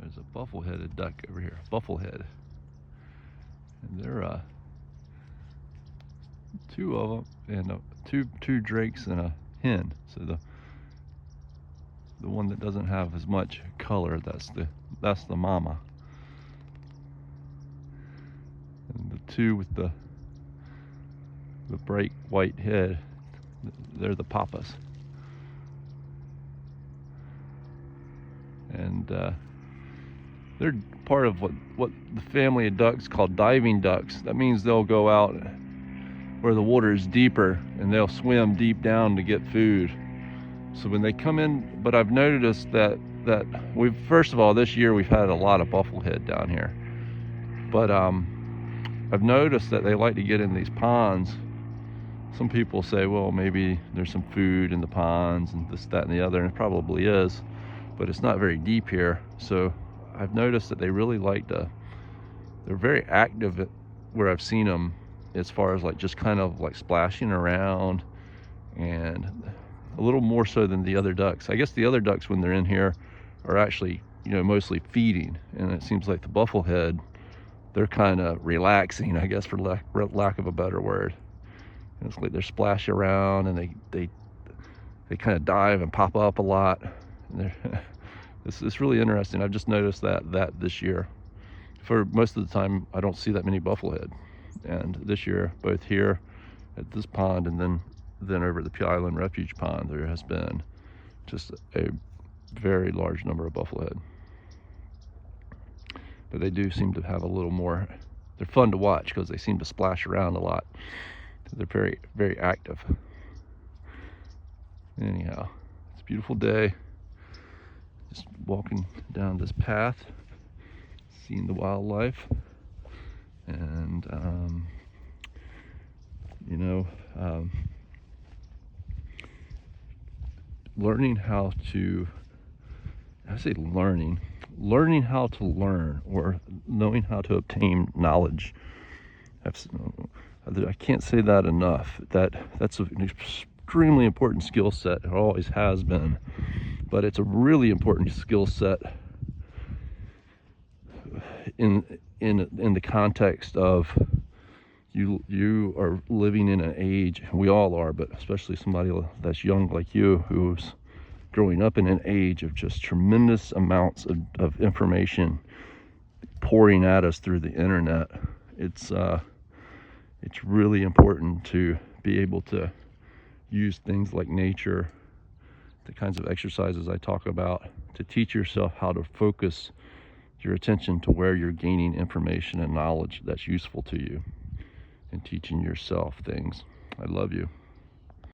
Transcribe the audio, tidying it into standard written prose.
There's a buffle-headed duck over here, bufflehead, and they're two of them, and two drakes and a hen. So the one that doesn't have as much color, that's the mama, and the two with the bright white head, they're the papas. And they're part of what the family of ducks called diving ducks. That means they'll go out where the water is deeper and they'll swim deep down to get food. So when they come in, but I've noticed that we've, first of all, this year we've had a lot of bufflehead down here, but I've noticed that they like to get in these ponds. Some people say, well, maybe there's some food in the ponds and this, that, and the other, and it probably is, but it's not very deep here. So I've noticed that they really like they're very active where I've seen them, as far as like just kind of like splashing around, and a little more so than the other ducks. I guess the other ducks, when they're in here, are actually, mostly feeding, and it seems like the bufflehead, they're kind of relaxing, I guess, for lack of a better word. And it's like they're splashing around, and they kind of dive and pop up a lot. And it's really interesting. I've just noticed that this year. For most of the time, I don't see that many bufflehead, and this year, both here at this pond and then over at the Pea Island Refuge Pond, there has been just a very large number of bufflehead. But they do seem to have a little more. They're fun to watch because they seem to splash around a lot. They're very, very active. Anyhow, it's a beautiful day. Just walking down this path, seeing the wildlife, and learning how to, learning how to learn, or knowing how to obtain knowledge. I can't say that enough. That's an extremely important skill set. It always has been, but it's a really important skill set in the context of you are living in an age, we all are, but especially somebody that's young like you, who's growing up in an age of just tremendous amounts of information pouring at us through the internet. It's really important to be able to use things like nature, the kinds of exercises I talk about, to teach yourself how to focus your attention to where you're gaining information and knowledge that's useful to you, and teaching yourself things. I love you.